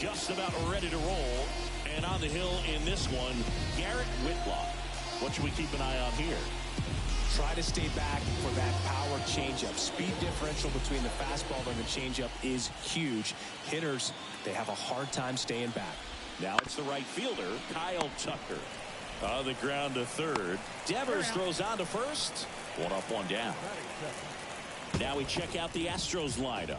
Just about ready to roll. And on the hill in this one, Garrett Whitlock. What should we keep an eye on here? Try to stay back for that power changeup. Speed differential between the fastball and the changeup is huge. Hitters, they have a hard time staying back. Now it's the right fielder, Kyle Tucker. On the ground to third. Devers throws on to first. One up, one down. Now we check out the Astros lineup.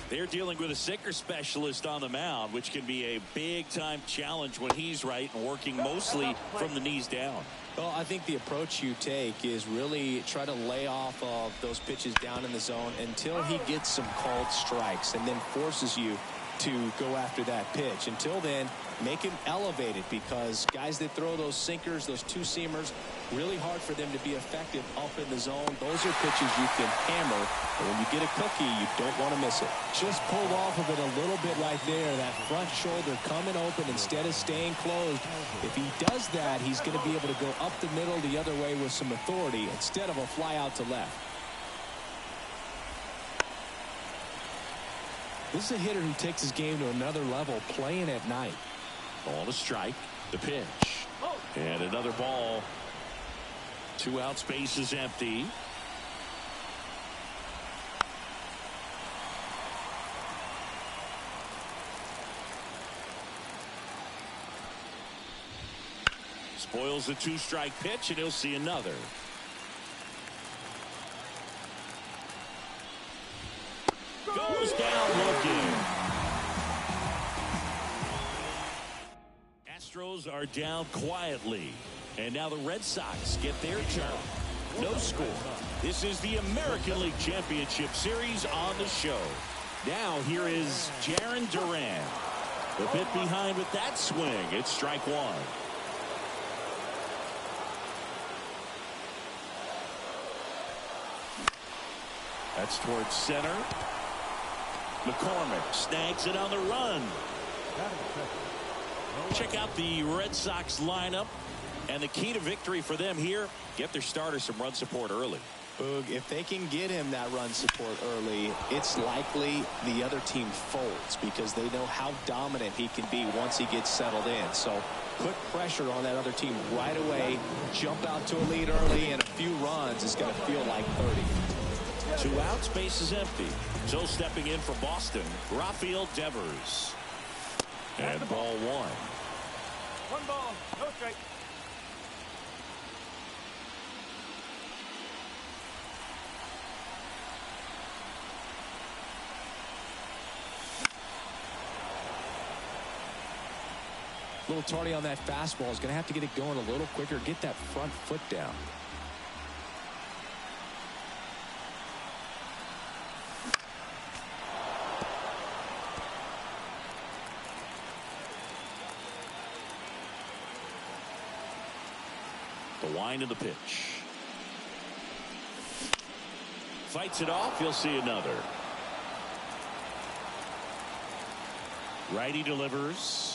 They're dealing with a sinker specialist on the mound, which can be a big-time challenge when he's right and working mostly from the knees down. Well, I think the approach you take is really try to lay off of those pitches down in the zone until he gets some called strikes and then forces you to go after that pitch. Until then, make him elevated, because guys that throw those sinkers, those two-seamers, really hard for them to be effective up in the zone. Those are pitches you can hammer, and when you get a cookie, you don't want to miss it. Just pulled off of it a little bit right there. That front shoulder coming open instead of staying closed. If he does that, he's going to be able to go up the middle the other way with some authority instead of a fly out to left. This is a hitter who takes his game to another level, playing at night. Ball to strike. The pitch. And another ball. 2 outs, base is empty. Spoils the 2-strike pitch, and he'll see another. Goes down looking. Astros are down quietly. And now the Red Sox get their turn. No score. This is the American League Championship Series on the show. Now here is Jarren Duran. The bit behind with that swing. It's strike one. That's towards center. McCormick snags it on the run. Check out the Red Sox lineup. And the key to victory for them here, get their starter some run support early. Boog, if they can get him that run support early, it's likely the other team folds, because they know how dominant he can be once he gets settled in. So put pressure on that other team right away. Jump out to a lead early, and a few runs is going to feel like 30. 2 outs, base is empty. So stepping in for Boston, Rafael Devers. And ball one. 1 ball, no strike. A little tardy on that fastball. Is going to have to get it going a little quicker. Get that front foot down. The wind of the pitch. Fights it off. You'll see another. Righty delivers.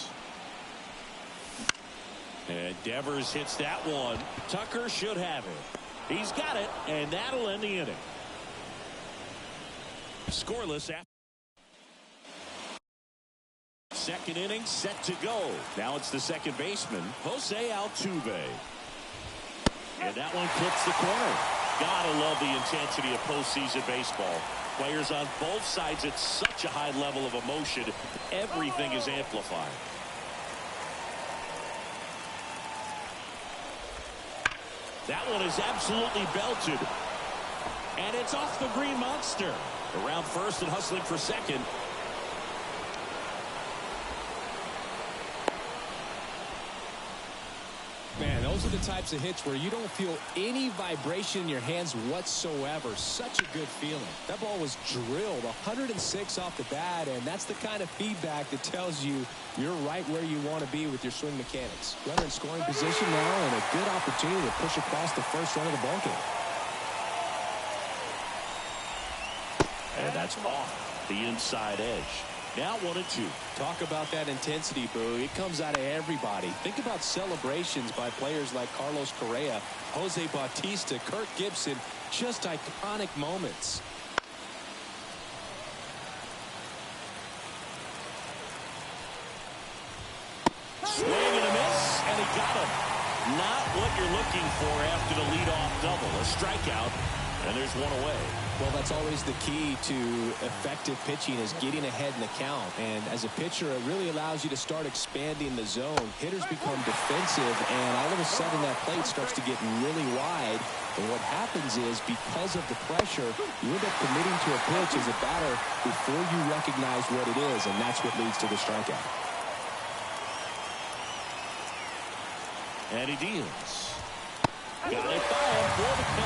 And Devers hits that one. Tucker should have it. He's got it, and that'll end the inning. Scoreless after. Second inning set to go. Now it's the second baseman, Jose Altuve. And that one clips the corner. Gotta love the intensity of postseason baseball. Players on both sides at such a high level of emotion. Everything is amplified. That one is absolutely belted. And it's off the green monster. Around first and hustling for second. Man, those are the types of hits where you don't feel any vibration in your hands whatsoever. Such a good feeling. That ball was drilled 106 off the bat, and that's the kind of feedback that tells you you're right where you want to be with your swing mechanics. Runner in scoring position now, and a good opportunity to push across the first run of the ballgame. And that's off the inside edge. Now 1-2. Talk about that intensity, Boo. It comes out of everybody. Think about celebrations by players like Carlos Correa, Jose Bautista, Kirk Gibson. Just iconic moments. Swing and a miss, and he got him. Not what you're looking for after the leadoff double. A strikeout, and there's one away. Well, that's always the key to effective pitching, is getting ahead in the count. And as a pitcher, it really allows you to start expanding the zone. Hitters become defensive, and all of a sudden that plate starts to get really wide. And what happens is, because of the pressure, you end up committing to a pitch as a batter before you recognize what it is, and that's what leads to the strikeout. And he deals. Got it by him for the K.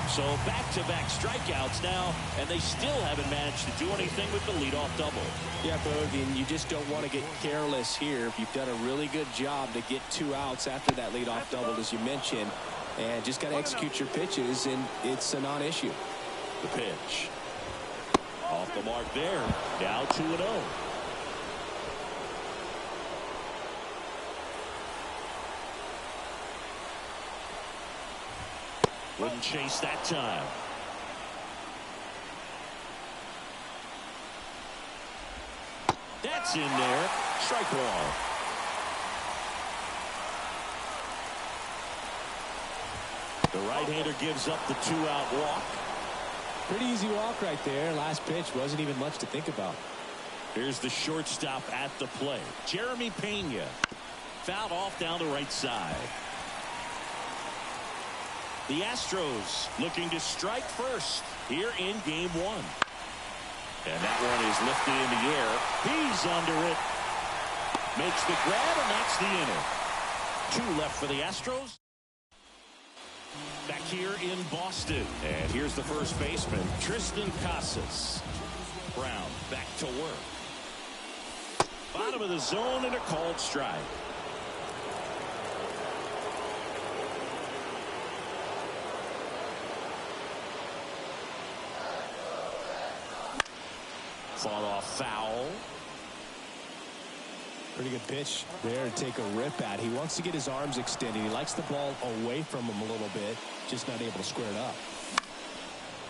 So back-to-back strikeouts now, and they still haven't managed to do anything with the leadoff double. Yeah, Bogey, you just don't want to get careless here. You've done a really good job to get 2 outs after that leadoff double, as you mentioned, and just got to execute your pitches, and it's a non-issue. The pitch. Off the mark there. Now 2-0. Wouldn't chase that time. That's in there. Strike one. The right-hander gives up the 2-out walk. Pretty easy walk right there. Last pitch wasn't even much to think about. Here's the shortstop at the plate. Jeremy Pena. Fouled off down the right side. The Astros looking to strike first here in game 1. And that one is lifted in the air. He's under it. Makes the grab, and that's the inning. 2 left for the Astros. Back here in Boston. And here's the first baseman, Tristan Casas. Brown back to work. Bottom of the zone and a called strike. Fought off foul. Pretty good pitch there to take a rip at. He wants to get his arms extended. He likes the ball away from him a little bit, just not able to square it up.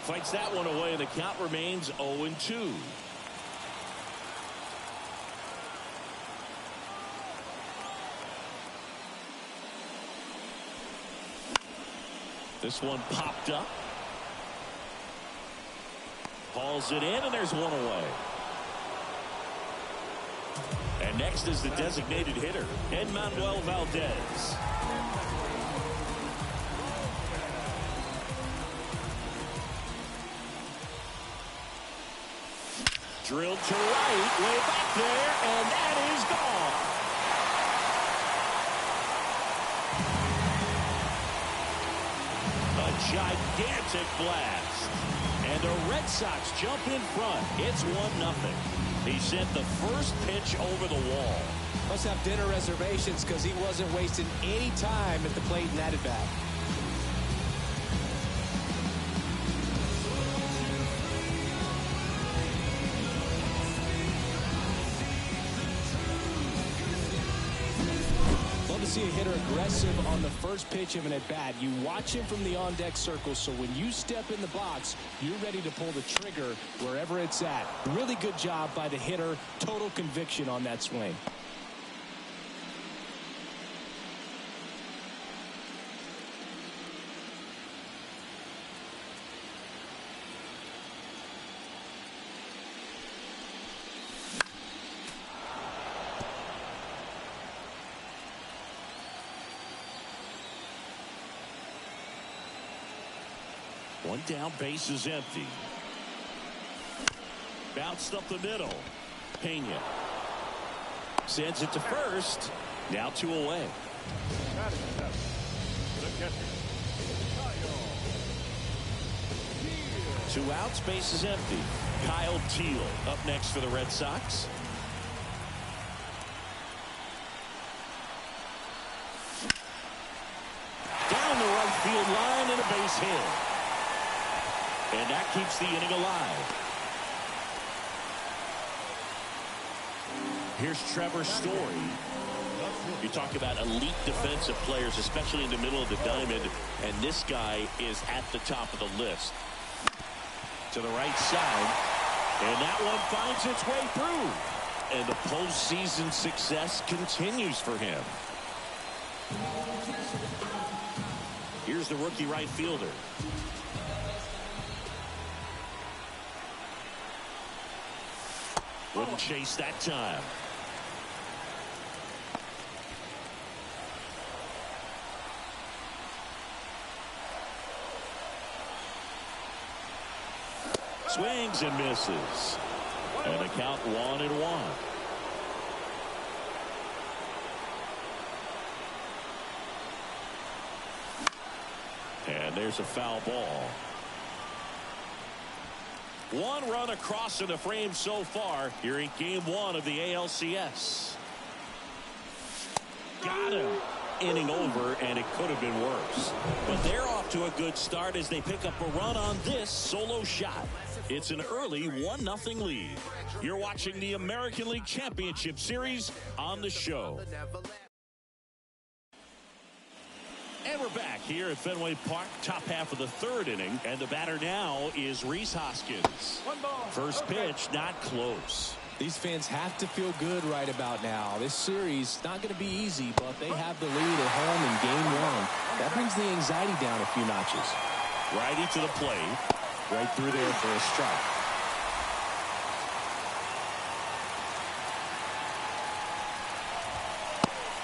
Fights that one away, and the count remains 0-2. This one popped up. Hauls it in, and there's one away. And next is the designated hitter, Manuel Valdez. Drilled to right, way back there, and that is gone. A gigantic blast. And the Red Sox jump in front. It's 1-0. He sent the first pitch over the wall. Must have dinner reservations, because he wasn't wasting any time at the plate in that at bat. See a hitter aggressive on the first pitch of an at-bat. You watch him from the on-deck circle, so when you step in the box, you're ready to pull the trigger wherever it's at. Really good job by the hitter. Total conviction on that swing. One down, base is empty. Bounced up the middle. Pena sends it to first. Now 2 away. 2 outs, base is empty. Kyle Teal up next for the Red Sox. Down the right field line and a base hit. And that keeps the inning alive. Here's Trevor Story. You talk about elite defensive players, especially in the middle of the diamond, and this guy is at the top of the list. To the right side, and that one finds its way through. And the postseason success continues for him. Here's the rookie right fielder. Wouldn't chase that time. Swings and misses. And the count 1-1. And there's a foul ball. One run across in the frame so far here in game 1 of the ALCS. Got him. Inning over, and it could have been worse. But they're off to a good start as they pick up a run on this solo shot. It's an early 1-0 lead. You're watching the American League Championship Series on the show. And we're back here at Fenway Park, top half of the third inning. And the batter now is Rhys Hoskins. First pitch, not close. These fans have to feel good right about now. This series not going to be easy, but they have the lead at home in game 1. That brings the anxiety down a few notches. Righty to the plate. Right through there for a strike.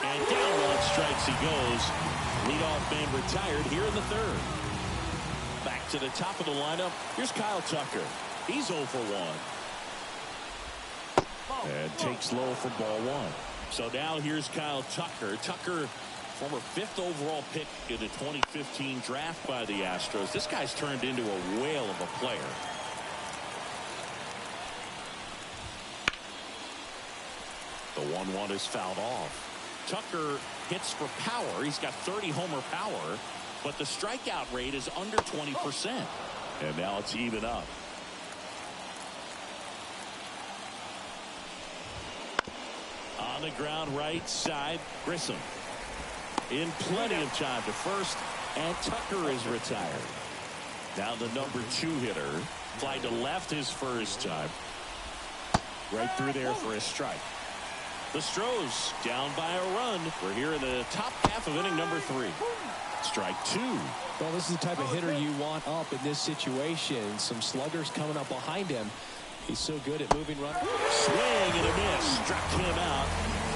And down on strikes he goes. Leadoff man retired here in the third. Back to the top of the lineup. Here's Kyle Tucker. He's 0 for 1. And takes low for ball 1. So now here's Kyle Tucker. Tucker, former 5th overall pick in the 2015 draft by the Astros. This guy's turned into a whale of a player. The 1-1 is fouled off. Tucker hits for power. He's got 30 homer power, but the strikeout rate is under 20%. And now it's even up. On the ground right side, Grissom. In plenty of time to first, and Tucker is retired. Now the number 2 hitter. Fly to left his first time. Right through there for a strike. The Astros down by a run. We're here in the top half of inning number 3. Strike 2. Well, this is the type of hitter you want up in this situation. Some sluggers coming up behind him. He's so good at moving runners. Swing and a miss. Struck him out.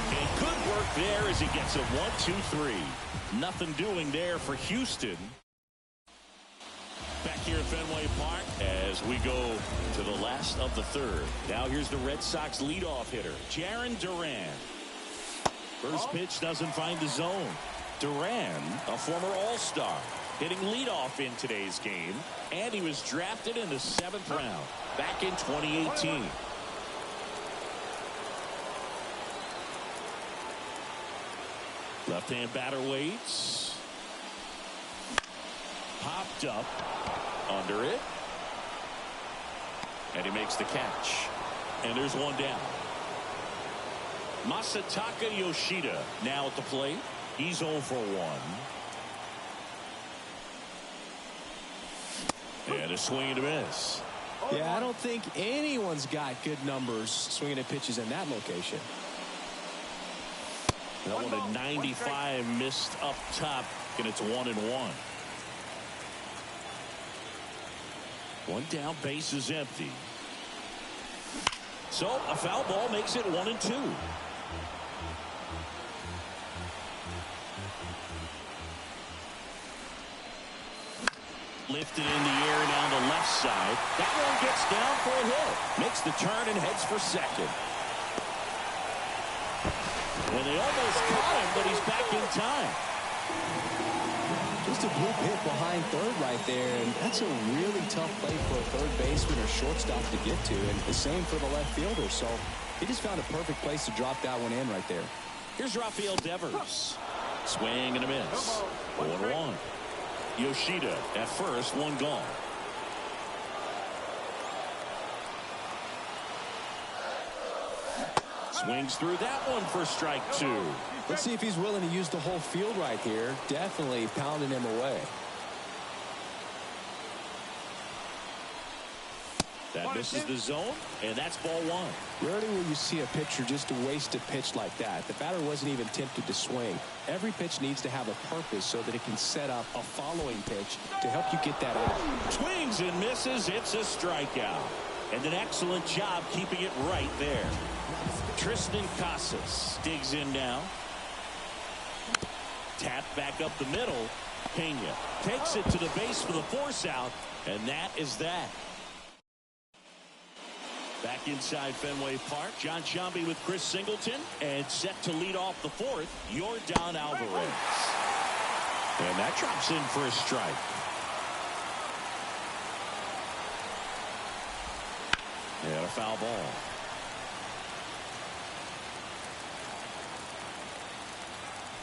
And good work there as he gets a 1-2-3. Nothing doing there for Houston. Back here at Fenway Park as we go to the last of the third. Now here's the Red Sox leadoff hitter, Jarren Duran. First pitch doesn't find the zone. Duran, a former All-Star, hitting leadoff in today's game, and he was drafted in the 7th round back in 2018. Left-hand batter waits. Popped up under it, and he makes the catch, and there's one down. Masataka Yoshida now at the plate. He's 0 for 1. And a swing and a miss. Yeah, I don't think anyone's got good numbers swinging at pitches in that location. That one at 95 missed up top, and it's 1-1. One down, base is empty. So a foul ball makes it 1-2. Lifted in the air down the left side. That one gets down for a hit. Makes the turn and heads for second. Well, they almost caught him, but he's back in time. Just a blue hit behind third right there, and that's a really tough play for a third baseman or shortstop to get to, and the same for the left fielder. So he just found a perfect place to drop that one in right there. Here's Rafael Devers. Swing and a miss. 1-1. Yoshida at first, one gone. Swings through that one for strike 2. Let's see if he's willing to use the whole field right here. Definitely pounding him away. That misses the zone, and that's ball one. Rarely will you see a pitcher just waste a pitch like that. The batter wasn't even tempted to swing. Every pitch needs to have a purpose so that it can set up a following pitch to help you get that out. Swings and misses. It's a strikeout. And an excellent job keeping it right there. Tristan Casas digs in now. Tap back up the middle. Pena takes it to the base for the force out, and that is that. Back inside Fenway Park, John Sciambi with Chris Singleton, and set to lead off the fourth, Yordan Alvarez. And that drops in for a strike. And a foul ball.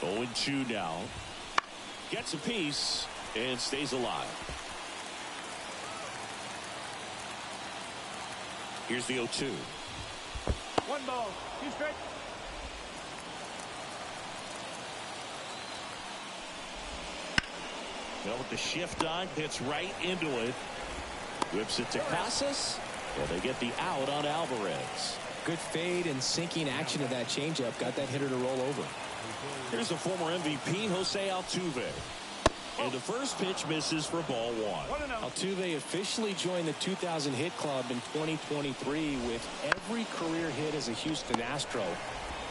Oh, 0-2 now. Gets a piece and stays alive. Here's the 0-2. 1 ball, 2 strikes. Well, with the shift on, hits right into it. Whips it to Casas. And they get the out on Alvarez. Good fade and sinking action of that changeup got that hitter to roll over. Here's the former MVP, Jose Altuve. And the first pitch misses for ball one. Altuve officially joined the 2,000 hit club in 2023 with every career hit as a Houston Astro.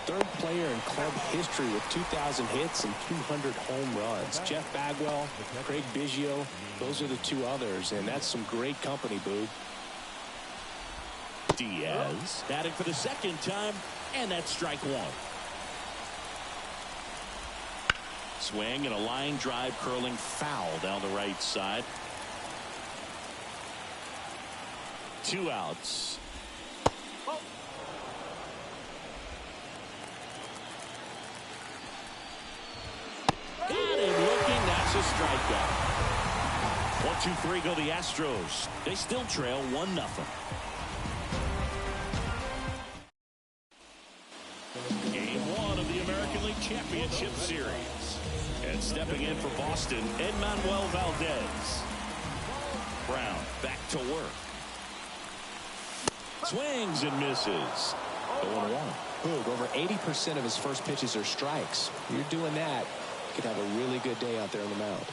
Third player in club history with 2,000 hits and 200 home runs. Jeff Bagwell, Craig Biggio, those are the two others, and that's some great company, Boog. Diaz batting for the second time, and that's strike one. Swing and a line drive curling foul down the right side. 2 outs. Got him looking. That's a strikeout. 1-2-3 go the Astros. They still trail 1-0. Game 1 of the American League Championship Series. And stepping in for Boston, Edmanuel Valdez. Brown back to work. Swings and misses. 0-1. Boog, over 80% of his first pitches are strikes. You're doing that, you could have a really good day out there on the mound.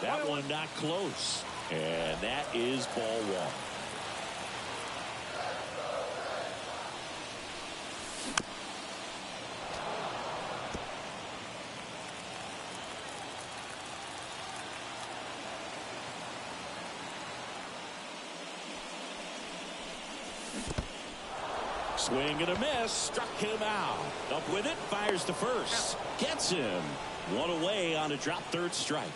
That one not close. And that is ball one. Swing and a miss. Struck him out. Up with it. Fires to first. Gets him. One away on a drop third strike.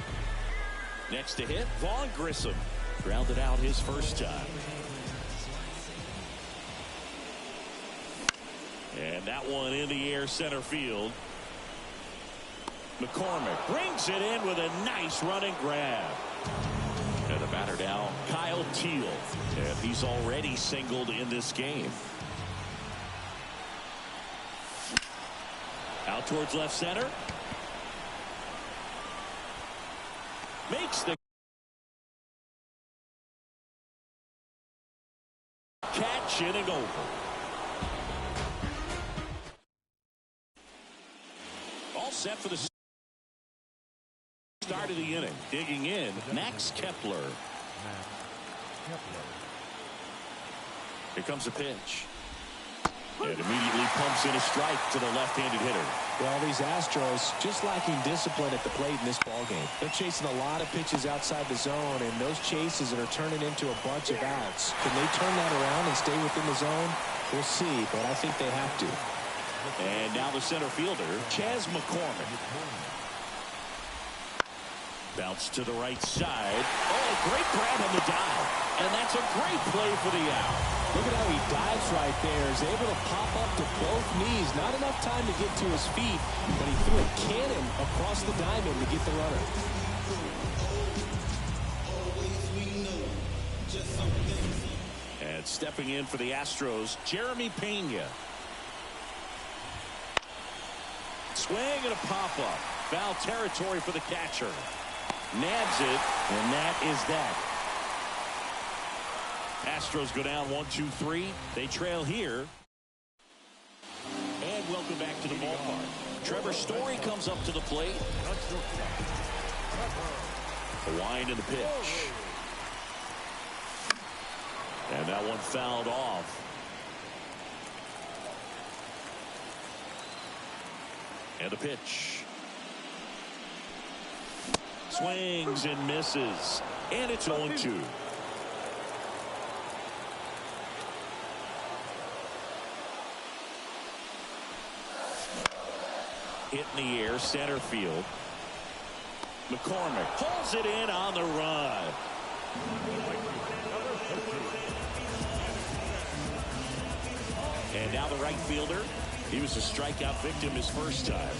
Next to hit, Vaughn Grissom. Grounded out his first time. And that one in the air center field. McCormick brings it in with a nice running grab. And the batter now, Kyle Teal. And he's already singled in this game. Out towards left center. Makes the catch, inning over. All set for the start of the inning. Digging in, Max Kepler. Here comes a pitch. And immediately pumps in a strike to the left-handed hitter. Well, these Astros just lacking discipline at the plate in this ballgame. They're chasing a lot of pitches outside the zone, and those chases are turning into a bunch of outs. Can they turn that around and stay within the zone? We'll see, but I think they have to. And now the center fielder, Chas McCormick. Bounce to the right side. Oh, great grab on the dive. And that's a great play for the out. Look at how he dives right there. He's able to pop up to both knees. Not enough time to get to his feet, but he threw a cannon across the diamond to get the runner. And stepping in for the Astros, Jeremy Pena. Swing and a pop-up. Foul territory for the catcher. Nabs it, and that is that. Astros go down 1-2-3. They trail here. And welcome back to the ballpark. Trevor Story comes up to the plate. The wind and the pitch. And that one fouled off. And the pitch. Swings and misses. And it's 0-2. Hit in the air, center field. McCormick pulls it in on the run. And now the right fielder. He was a strikeout victim his first time.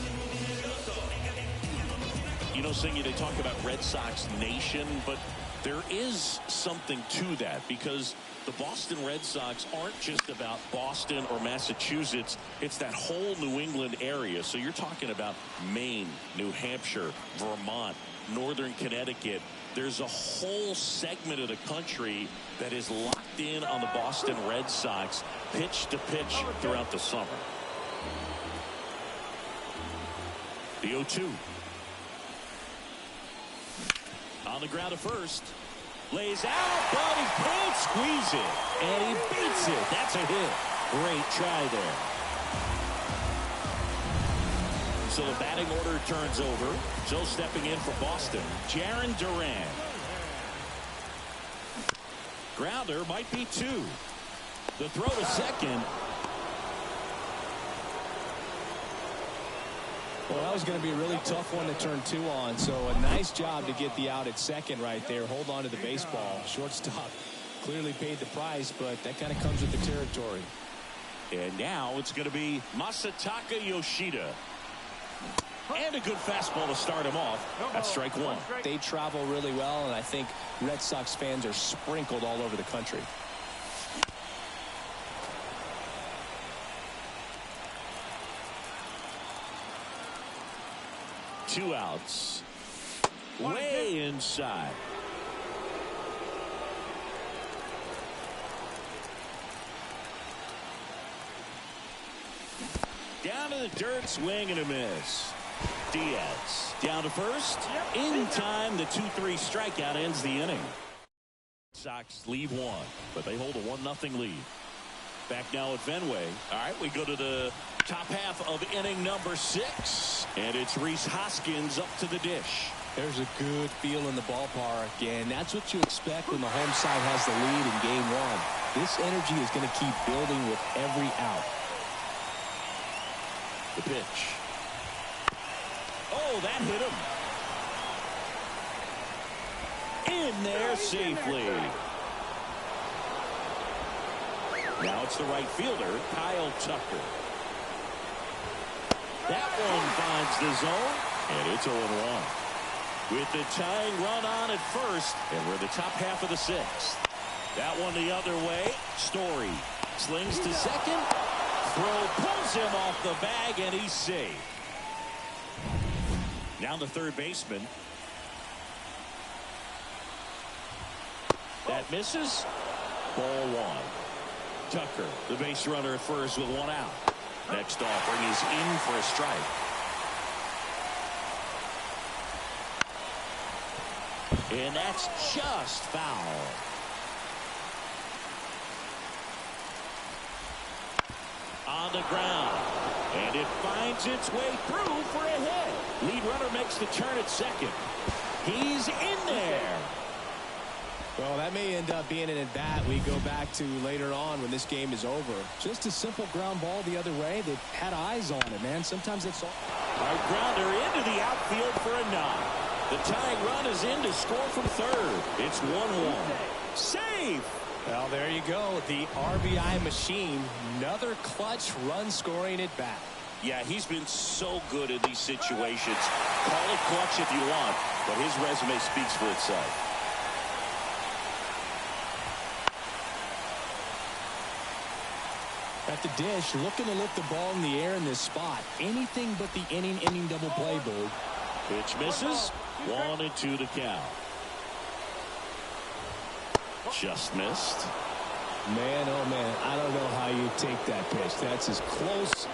You know, Singy, they talk about Red Sox Nation, but there is something to that because the Boston Red Sox aren't just about Boston or Massachusetts. It's that whole New England area. So you're talking about Maine, New Hampshire, Vermont, Northern Connecticut. There's a whole segment of the country that is locked in on the Boston Red Sox pitch to pitch throughout the summer. The 0-2. On the ground to first. Lays out, but he can't squeeze it. And he beats it. That's a hit. Great try there. So the batting order turns over. So stepping in for Boston, Jarren Duran. Grounder might be 2. The throw to second. Well, that was going to be a really tough one to turn 2 on. So a nice job to get the out at second right there. Hold on to the baseball. Shortstop clearly paid the price, but that kind of comes with the territory. And now it's going to be Masataka Yoshida. And a good fastball to start him off. That's strike 1. They travel really well, and I think Red Sox fans are sprinkled all over the country. 2 outs. Way inside. Down to the dirt, swing and a miss. Diaz down to first. In time, the 2-3 strikeout ends the inning. Sox lead 1, but they hold a 1-0 lead. Back now at Fenway. All right, we go to the top half of inning number 6. And it's Rhys Hoskins up to the dish. There's a good feel in the ballpark, and that's what you expect when the home side has the lead in game 1. This energy is going to keep building with every out. The pitch. Oh, that hit him. In there safely. Now it's the right fielder, Kyle Tucker. That one finds the zone, and it's 0-1. With the tying run on at first, and we're the top half of the 6th. That one the other way. Story slings to second. Throw pulls him off the bag, and he's safe. Now the third baseman. That misses. Ball 1. Tucker, the base runner at first with 1 out. Next offering is in for a strike. And that's just foul. On the ground. And it finds its way through for a hit. Lead runner makes the turn at second. He's in there. Well, that may end up being an at-bat we go back to later on when this game is over. Just a simple ground ball the other way. They had eyes on it, man. Sometimes it's all. Right grounder into the outfield for a knock. The tying run is in to score from third. It's 1-1. Safe. Well, there you go. The RBI machine. Another clutch run scoring at bat. Yeah, he's been so good in these situations. Call it clutch if you want, but his resume speaks for itself. At the dish, looking to lift the ball in the air in this spot. Anything but the inning double play, Bird. Pitch misses. 1-2 to count. Just missed. Man, oh man, I don't know how you take that pitch. That's as close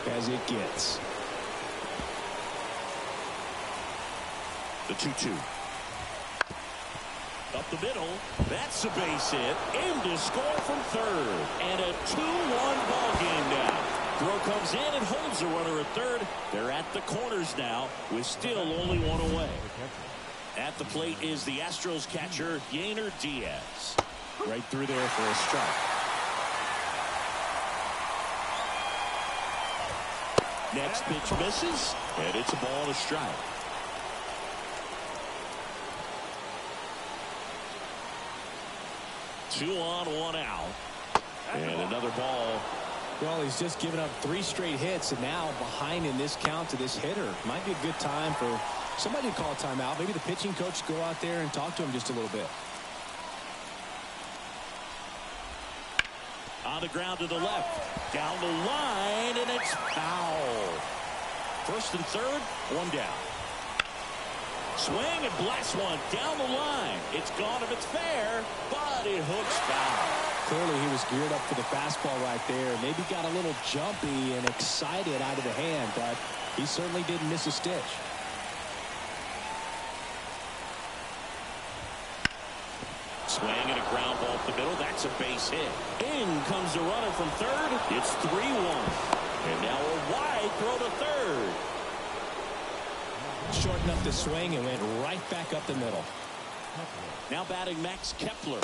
as it gets. The 2-2. Up the middle. That's a base hit. Aimed to score from third. And a 2-1 ball game now. Throw comes in and holds the runner at third. They're at the corners now with still only one away. At the plate is the Astros catcher, Yainer Diaz. Right through there for a strike. Next pitch misses, and it's a ball and a strike. Two on, one out. And another ball. Well, he's just given up 3 straight hits, and now behind in this count to this hitter. Might be a good time for somebody to call a timeout. Maybe the pitching coach go out there and talk to him just a little bit. On the ground to the left. Down the line, and it's foul. First and third, one down. Swing and blast one down the line. It's gone if it's fair, but it hooks foul. Clearly he was geared up for the fastball right there. Maybe got a little jumpy and excited out of the hand, but he certainly didn't miss a stitch. Swing and a ground ball up the middle. That's a base hit. In comes the runner from third. It's 3-1. And now a wide throw to third. Shortened up the swing and went right back up the middle. Now batting Max Kepler.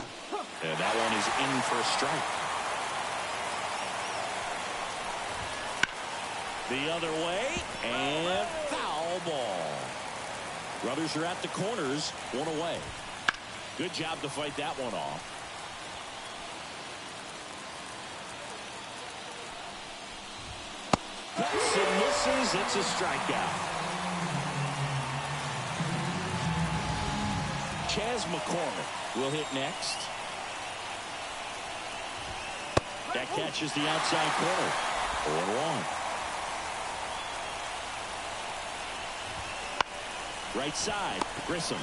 And that one is in for a strike. The other way. And foul ball. Runners are at the corners. One away. Good job to fight that one off. Cuts and misses. It's a strikeout. Chas McCormick will hit next. That catches the outside corner. 0-1. Right side, Grissom.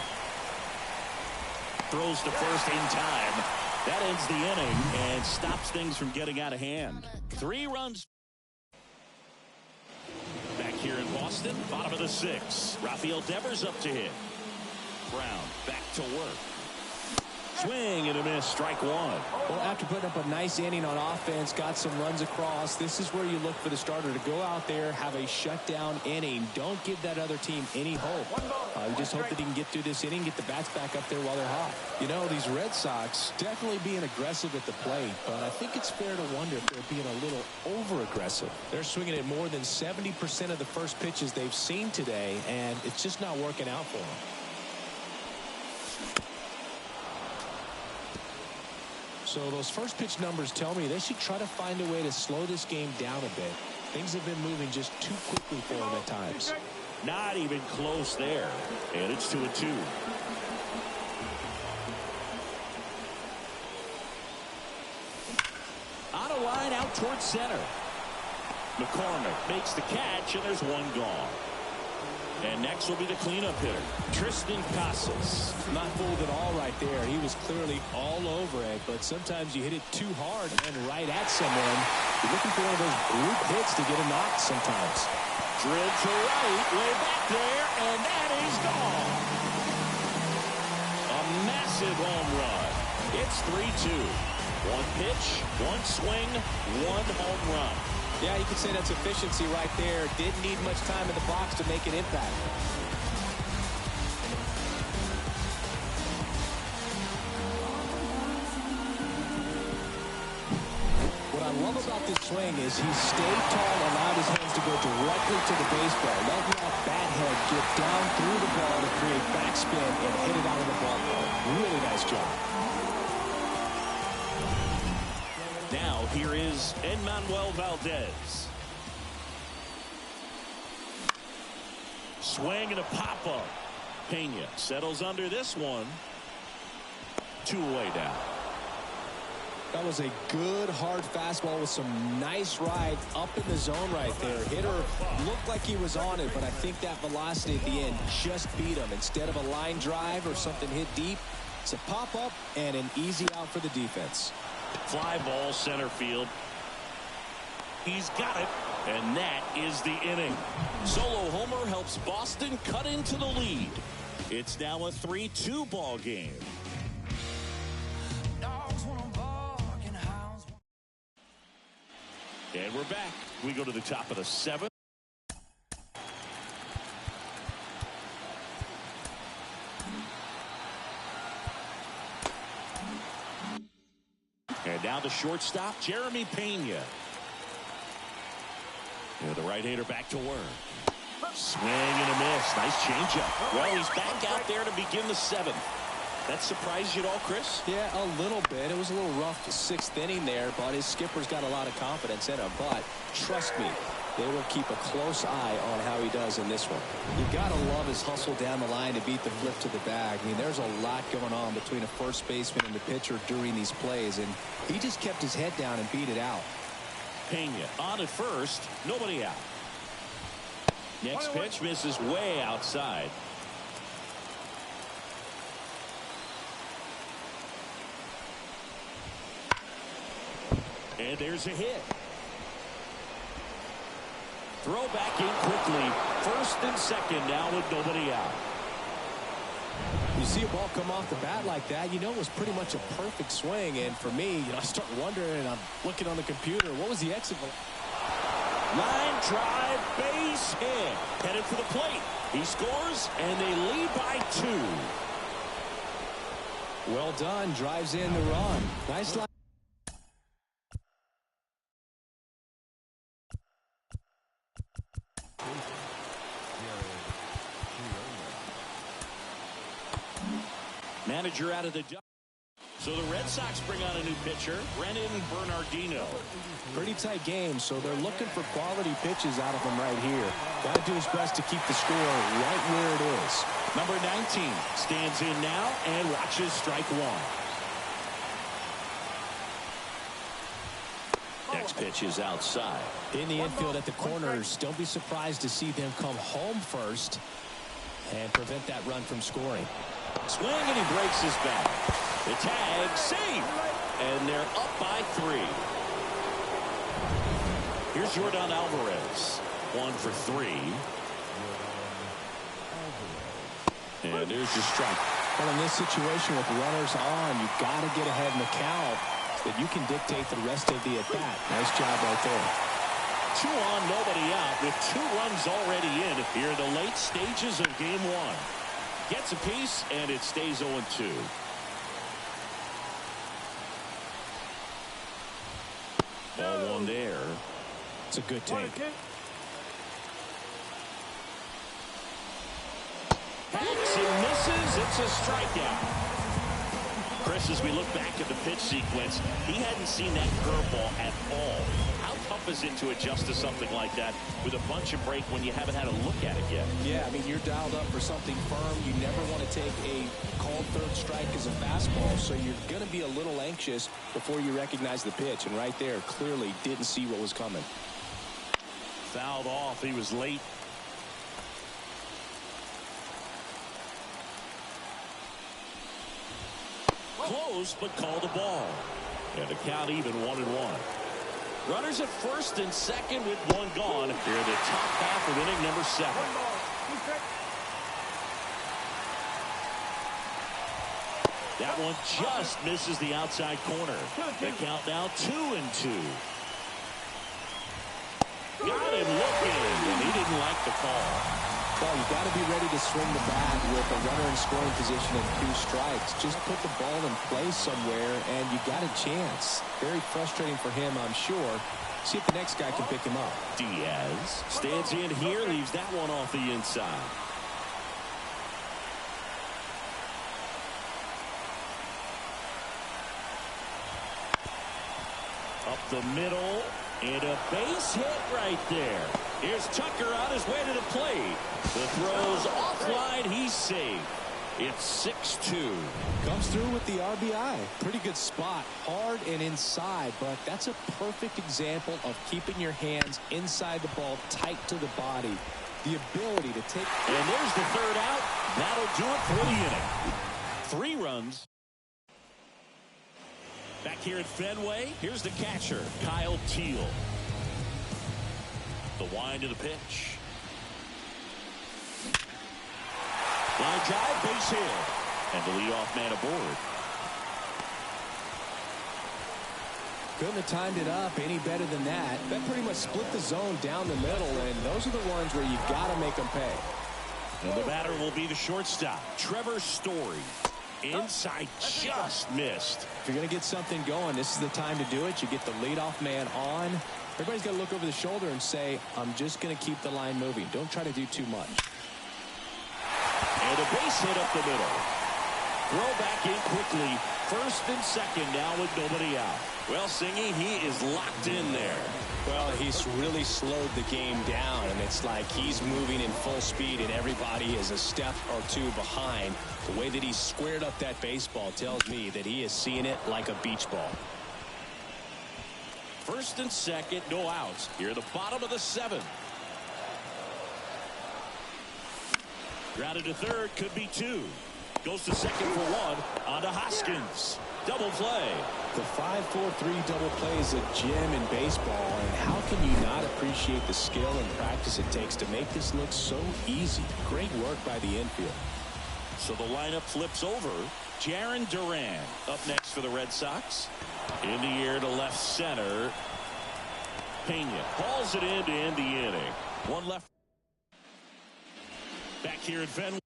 Throws to first in time. That ends the inning and stops things from getting out of hand. 3 runs. Back here in Boston, bottom of the 6th. Rafael Devers up to hit. Brown back to work. Swing and a miss, strike one. Well, after putting up a nice inning on offense, got some runs across, this is where you look for the starter to go out there, have a shutdown inning. Don't give that other team any hope. You just hope that he can get through this inning, get the bats back up there while they're hot. You know, these Red Sox definitely being aggressive at the plate, but I think it's fair to wonder if they're being a little over-aggressive. They're swinging at more than 70% of the first pitches they've seen today, and it's just not working out for them. So those first pitch numbers tell me they should try to find a way to slow this game down a bit. Things have been moving just too quickly for them at times. Not even close there. And it's 2-2. On a line out towards center. McCormick makes the catch, and there's one gone. And next will be the cleanup hitter, Tristan Casas. Not fooled at all right there. He was clearly all over it, but sometimes you hit it too hard and right at someone. You're looking for one of those group hits to get a knock sometimes. Drilled to right, way back there, and that is gone. A massive home run. It's 3-2. One pitch, one swing, one home run. Yeah, you could say that's efficiency right there. Didn't need much time in the box to make an impact. What I love about this swing is he stayed tall, allowed his hands to go directly to the baseball, letting that bat head get down through the ball to create backspin and hit it out of the ballpark. Really nice job. Now here is Enmanuel Valdez. Swing and a pop-up. Pena settles under this one. 2 away down. That was a good hard fastball with some nice ride up in the zone right there. Hitter looked like he was on it, but I think that velocity at the end just beat him. Instead of a line drive or something hit deep, it's a pop-up and an easy out for the defense. Fly ball center field. He's got it, and that is the inning. Solo homer helps Boston cut into the lead. It's now a 3-2 ball game. And we're back. We go to the top of the 7th. And now the shortstop, Jeremy Pena. And the right-hander back to work. Swing and a miss. Nice changeup. Well, he's back out there to begin the 7th. That surprised you at all, Chris? Yeah, a little bit. It was a little rough the 6th inning there, but his skipper's got a lot of confidence in him. But trust me, they will keep a close eye on how he does in this one. You got to love his hustle down the line to beat the flip to the bag. I mean, there's a lot going on between a first baseman and the pitcher during these plays, and he just kept his head down and beat it out. Pena on at first, nobody out. Next pitch misses way outside. And there's a hit. Throw back in quickly. First and second now with nobody out. You see a ball come off the bat like that, you know it was pretty much a perfect swing. And for me, I start wondering, and I'm looking on the computer, what was the exit? Line drive, base hit. Headed for the plate. He scores, and they lead by 2. Well done. Drives in the run. Nice line. Manager out of the duck. So the Red Sox bring on a new pitcher, Brennan Bernardino. Pretty tight game, so they're looking for quality pitches out of him right here. Got to do his best to keep the score right where it is. Number 19 stands in now and watches strike 1. Next pitch is outside. In the infield at the corners, don't be surprised to see them come home first and prevent that run from scoring. Swing, and he breaks his back. The tag, safe, and they're up by 3. Here's Jordan Alvarez, 1 for 3. And there's your strike. Well, in this situation with runners on, you got to get ahead in the count so that you can dictate the rest of the at-bat. Nice job right there. 2 on, nobody out, with 2 runs already in here in the late stages of game 1. Gets a piece, and it stays 0-2. Ball 1 there. It's a good take. Hacks and misses. It's a strikeout. Chris, as we look back at the pitch sequence, he hadn't seen that curveball at all. How tough is it to adjust to something like that with a bunch of break when you haven't had a look at it yet? Yeah, I mean, you're dialed up for something firm. You never want to take a called third strike as a fastball, so you're going to be a little anxious before you recognize the pitch. And right there, clearly didn't see what was coming. Fouled off. He was late. Close, but called a ball. And the count even 1-1. Runners at first and second with 1 gone here in the top half of inning number 7. That one just misses the outside corner. The count now 2-2. Got him looking, and he didn't like the call. Well, you got to be ready to swing the bat with a runner in scoring position and 2 strikes. Just put the ball in play somewhere, and you got a chance. Very frustrating for him, I'm sure. See if the next guy can pick him up. Diaz stands in here, leaves that one off the inside. Up the middle, and a base hit right there. Here's Tucker on his way to the plate. The throw's offline. He's safe. It's 6-2. Comes through with the RBI. Pretty good spot. Hard and inside, but that's a perfect example of keeping your hands inside the ball, tight to the body. The ability to take... And there's the 3rd out. That'll do it for the inning. 3 runs. Back here at Fenway, here's the catcher, Kyle Teal. The wind of the pitch. Line drive, base hit. And the leadoff man aboard. Couldn't have timed it up any better than that. That pretty much split the zone down the middle, and those are the ones where you've got to make them pay. And the batter will be the shortstop, Trevor Story. Inside, just missed. If you're going to get something going, this is the time to do it. You get the leadoff man on. Everybody's got to look over the shoulder and say, I'm just going to keep the line moving. Don't try to do too much. And a base hit up the middle. Throw back in quickly. First and second now with nobody out. Well, Singy, he is locked in there. Well, he's really slowed the game down, and it's like he's moving in full speed, and everybody is a step or two behind. The way that he squared up that baseball tells me that he is seeing it like a beach ball. First and second, no outs. Here at the bottom of the seventh. Grounded to third, could be two. Goes to second for one. On to Hoskins. Double play. The 5-4-3 double play is a gem in baseball, and how can you not appreciate the skill and practice it takes to make this look so easy? Great work by the infield. So the lineup flips over. Jarren Duran up next for the Red Sox. In the air to left center. Pena hauls it in to end the inning. One left. Back here at Fenway.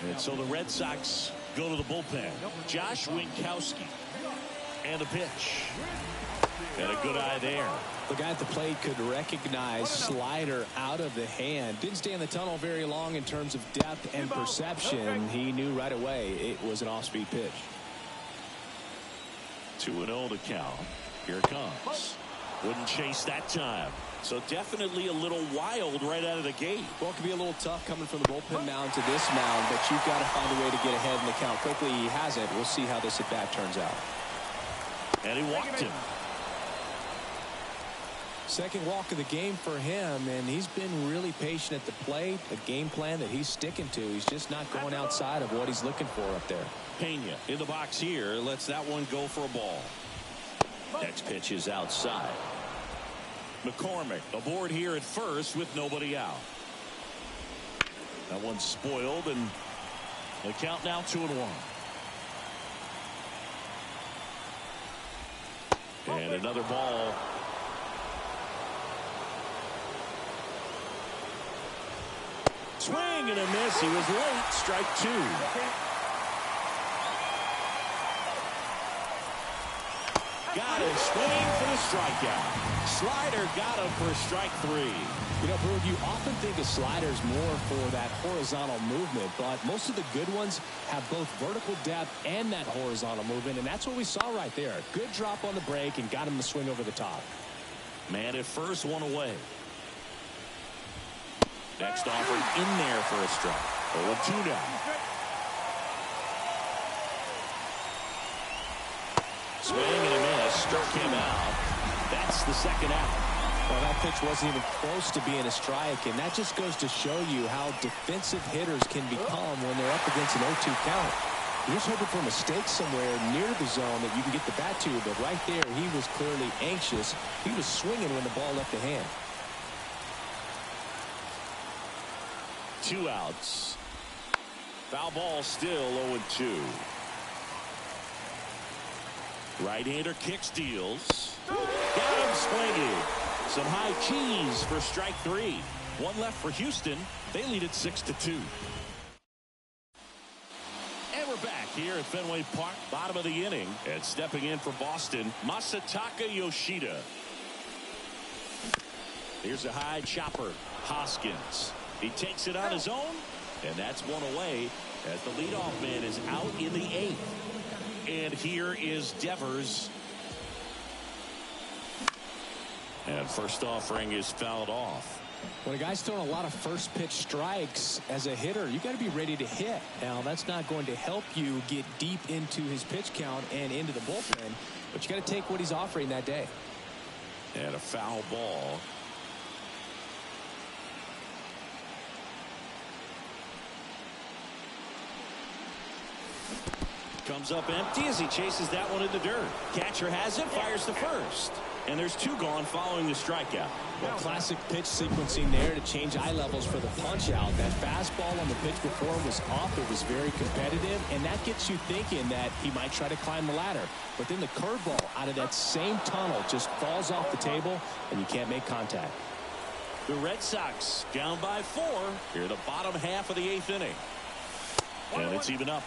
And so the Red Sox go to the bullpen. Josh Winkowski. And a pitch. And a good eye there. The guy at the plate could recognize slider out of the hand. Didn't stay in the tunnel very long in terms of depth and perception. He knew right away it was an off-speed pitch. 2-0 to count. Here it comes. Wouldn't chase that time. So definitely a little wild right out of the gate. Well, it could be a little tough coming from the bullpen mound to this mound, but you've got to find a way to get ahead in the count quickly. He hasn't. We'll see how this at-bat turns out. And he walked him. Second walk of the game for him, and he's been really patient at the plate. A game plan that he's sticking to. He's just not going outside of what he's looking for up there. Pena in the box here. Lets that one go for a ball. Next pitch is outside. McCormick aboard here at first with nobody out. That one's spoiled, and the count now 2-1. And another ball. Swing and a miss. He was late. Strike two. Got him. Swing for the strikeout. Slider got him for strike three. You know, Brew, you often think of sliders more for that horizontal movement, but most of the good ones have both vertical depth and that horizontal movement, and that's what we saw right there. Good drop on the break and got him to swing over the top. Man at first, one away. Next offer in there for a strike. 0-2 now. Swing and a miss. Struck him out. That's the second out. Well, that pitch wasn't even close to being a strike, and that just goes to show you how defensive hitters can become when they're up against an 0-2 count. You're just hoping for a mistake somewhere near the zone that you can get the bat to, but right there he was clearly anxious. He was swinging when the ball left the hand. 2 outs. Foul ball still 0-2. Right-hander kicks, deals. Got him swinging. Some high cheese for strike three. One left for Houston. They lead it 6-2. And we're back here at Fenway Park, bottom of the inning. And stepping in for Boston, Masataka Yoshida. Here's a high chopper. Hoskins. He takes it on his own, and that's one away as the leadoff man is out in the 8th. And here is Devers. And first offering is fouled off. When a guy's throwing a lot of first pitch strikes as a hitter, you got to be ready to hit. Now, that's not going to help you get deep into his pitch count and into the bullpen, but you got to take what he's offering that day. And a foul ball. Comes up empty as he chases that one in the dirt. Catcher has it, fires to first. And there's two gone following the strikeout. Well, classic pitch sequencing there to change eye levels for the punch out. That fastball on the pitch before was off. It was very competitive, and that gets you thinking that he might try to climb the ladder. But then the curveball out of that same tunnel just falls off the table, and you can't make contact. The Red Sox down by 4 here in the bottom half of the 8th inning. And it's even up.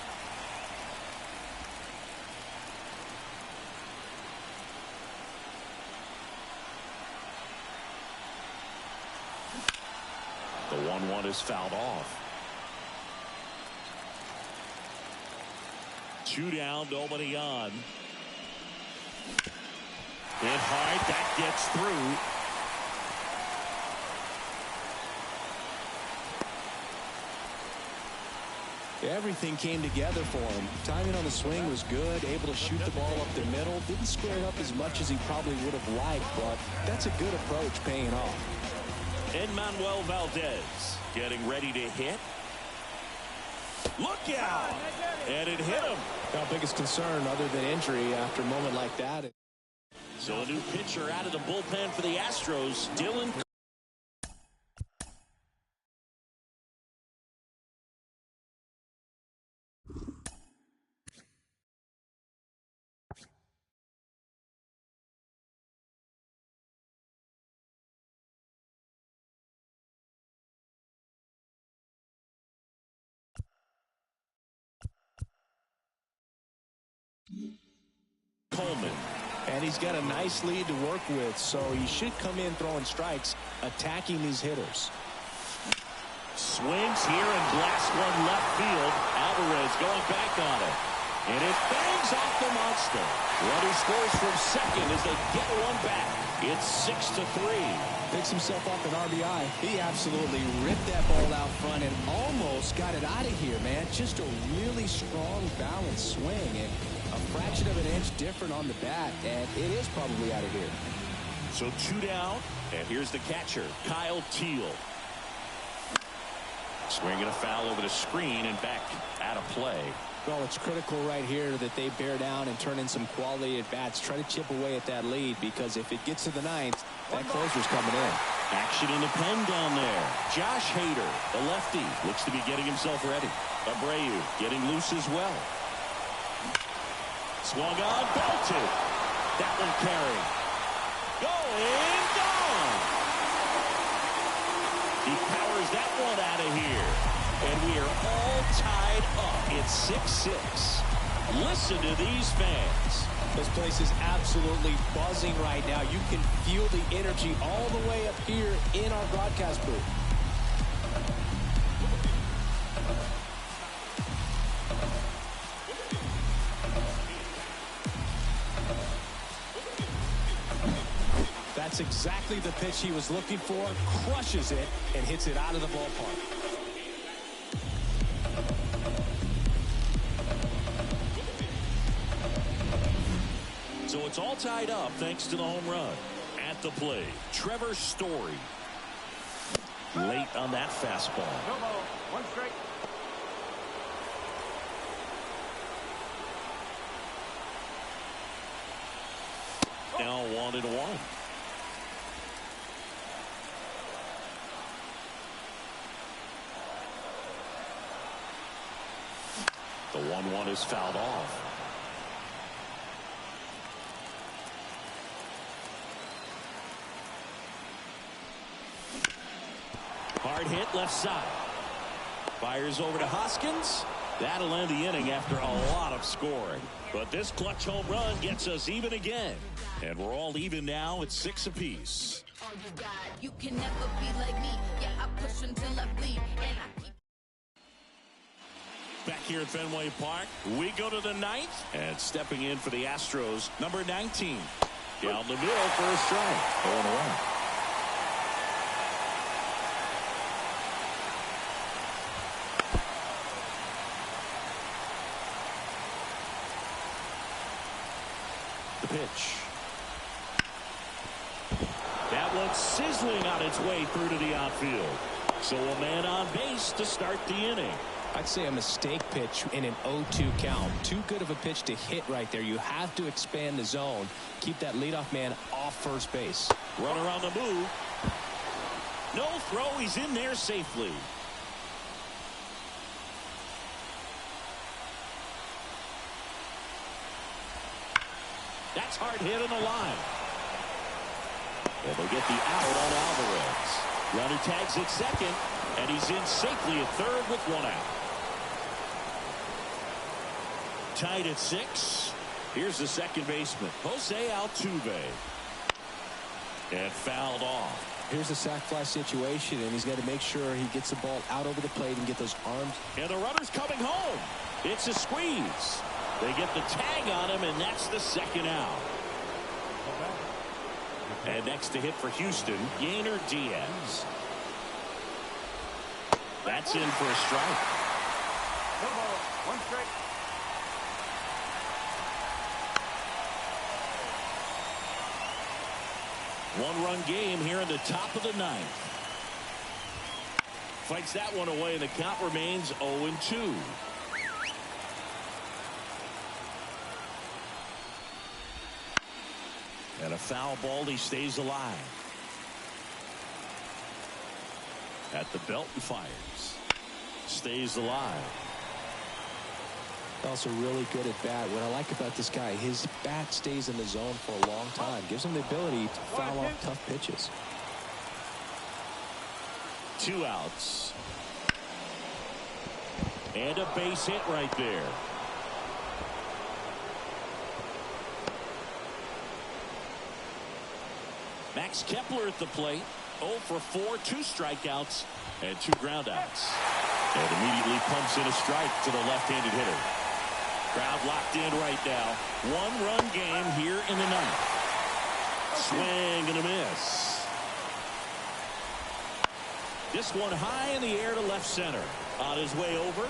The 1-1 is fouled off. 2 down, nobody on. Hit hard, that gets through. Everything came together for him. Timing on the swing was good, able to shoot the ball up the middle. Didn't square it up as much as he probably would have liked, but that's a good approach paying off. Manuel Valdez getting ready to hit. Look out! And it hit him. Our biggest concern other than injury after a moment like that. So a new pitcher out of the bullpen for the Astros, Dylan. Coleman. And he's got a nice lead to work with, so he should come in throwing strikes, attacking these hitters. Swings here and blasts one left field. Alvarez going back on it. And it bangs off the monster. Runner scores from second as they get one back. It's 6-3. Picks himself up an RBI. He absolutely ripped that ball out front and almost got it out of here, man. Just a really strong, balanced swing. And a fraction of an inch different on the bat, and it is probably out of here. So 2 down, and here's the catcher, Kyle Teal. Swinging a foul over the screen and back out of play. Well, it's critical right here that they bear down and turn in some quality at bats. Try to chip away at that lead, because if it gets to the 9th, that closer's coming in. Action in the pen down there. Josh Hader, the lefty, looks to be getting himself ready. Abreu getting loose as well. Swung on, belted. That one carried. Going, gone. He powers that one out of here. And we are all tied up. It's 6-6. Listen to these fans. This place is absolutely buzzing right now. You can feel the energy all the way up here in our broadcast booth. That's exactly the pitch he was looking for. Crushes it and hits it out of the ballpark. So it's all tied up thanks to the home run. At the plate, Trevor Story. Late on that fastball. No ball. 1 strike. Now 1-1. The 1-1 is fouled off. Hard hit left side. Fires over to Hoskins. That'll end the inning after a lot of scoring. But this clutch home run gets us even again. And we're all even now at 6 apiece. You can never be like me. Yeah, I push until I bleed. And I keep Back here at Fenway Park, we go to the 9th. And stepping in for the Astros, number 19. Down the middle for a strike. 0-1. The pitch. That one's sizzling on its way through to the outfield. So a man on base to start the inning. I'd say a mistake pitch in an 0-2 count. Too good of a pitch to hit right there. You have to expand the zone. Keep that leadoff man off first base. Runner on the move. No throw. He's in there safely. That's hard hit on the line. And they'll get the out on Alvarez. Runner tags at second, and he's in safely at third with one out. Tied at 6. Here's the second baseman, Jose Altuve. And fouled off. Here's a sac fly situation, and he's got to make sure he gets the ball out over the plate and get those arms. And the runner's coming home. It's a squeeze. They get the tag on him, and that's the second out. And next to hit for Houston, Yainer Diaz. That's in for a strike. No ball. One strike. One-run game here in the top of the 9th. Fights that one away, and the count remains 0-2. And a foul ball. He stays alive. At the belt and fires. Stays alive. Also really good at bat. What I like about this guy, his bat stays in the zone for a long time. Gives him the ability to foul off tough pitches. 2 outs. And a base hit right there. Max Kepler at the plate. 0 for 4, 2 strikeouts, and 2 groundouts. And immediately pumps in a strike to the left-handed hitter. Crowd locked in right now. 1-run game here in the 9th. Swing and a miss. This one high in the air to left center. On his way over.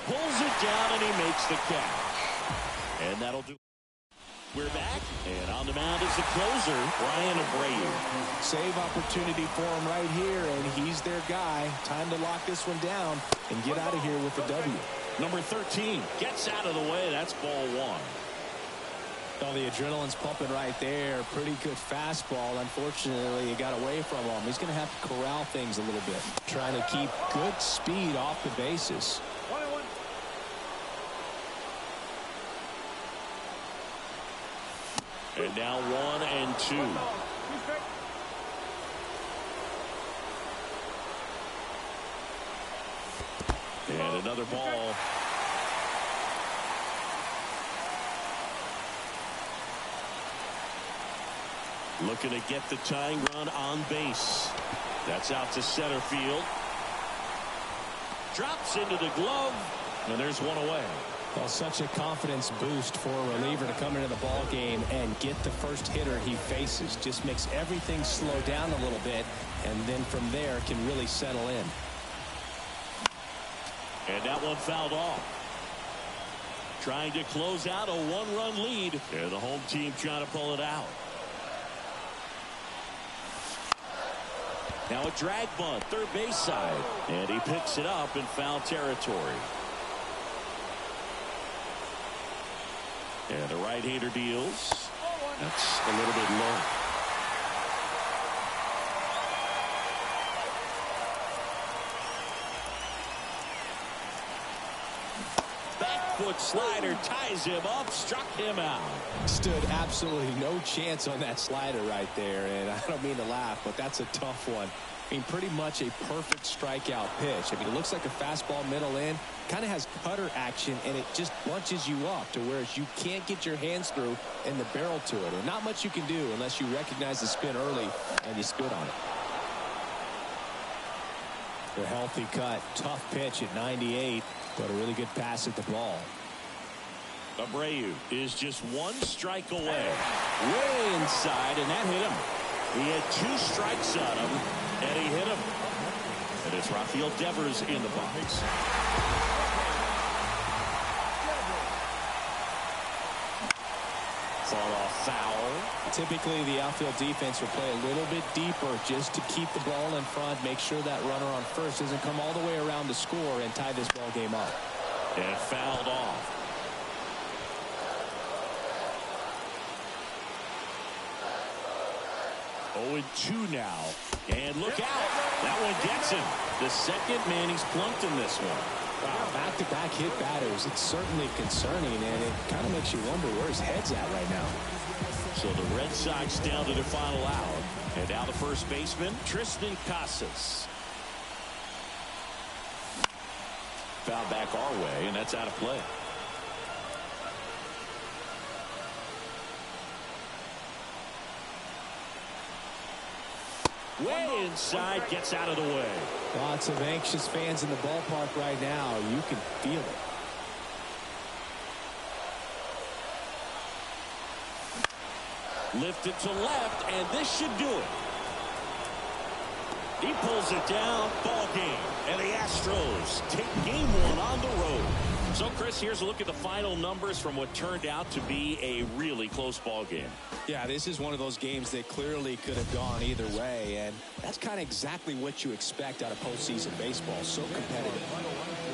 Pulls it down, and he makes the catch. And that'll do. We're back, and on the mound is the closer, Brian Abreu. Save opportunity for him right here, and he's their guy. Time to lock this one down and get out of here with the W. Number 13 gets out of the way. That's ball 1. Oh, the adrenaline's pumping right there. Pretty good fastball. Unfortunately, it got away from him. He's going to have to corral things a little bit. Trying to keep good speed off the bases. 1-1. And now 1-2. And another ball. Looking to get the tying run on base. That's out to center field. Drops into the glove, and there's one away. Well, such a confidence boost for a reliever to come into the ball game and get the first hitter he faces. Just makes everything slow down a little bit, and then from there can really settle in. And that one fouled off. Trying to close out a 1-run lead, and the home team trying to pull it out. Now a drag bunt, third base side, and he picks it up in foul territory. And the right-hander deals. That's a little bit low. Back foot slider ties him up, struck him out. Stood absolutely no chance on that slider right there, and I don't mean to laugh, but that's a tough one. I mean, pretty much a perfect strikeout pitch. I mean, it looks like a fastball middle in, kind of has cutter action, and it just bunches you up to where you can't get your hands through and the barrel to it. And not much you can do unless you recognize the spin early and you spit on it. A healthy cut, tough pitch at 98, but a really good pass at the ball. Abreu is just 1 strike away. Way inside, and that hit him. He had 2 strikes on him, and he hit him. And it's Rafael Devers in the box. Fought off foul. Typically, the outfield defense will play a little bit deeper just to keep the ball in front, make sure that runner on first doesn't come all the way around to score and tie this ball game up. And fouled off. 0-2 now. And look out. That one gets him. The second Manning's plunked in this one. Wow, back-to-back hit batters. It's certainly concerning, and it kind of makes you wonder where his head's at right now. So the Red Sox down to their final out. And now the first baseman, Tristan Casas. Foul back our way, and that's out of play. Way inside, gets out of the way. Lots of anxious fans in the ballpark right now. You can feel it. Lifted to left, and this should do it. He pulls it down. Ball game. And the Astros take game one on the road. So, Chris, here's a look at the final numbers from what turned out to be a really close ball game. Yeah, this is one of those games that clearly could have gone either way, and that's kind of exactly what you expect out of postseason baseball. So competitive.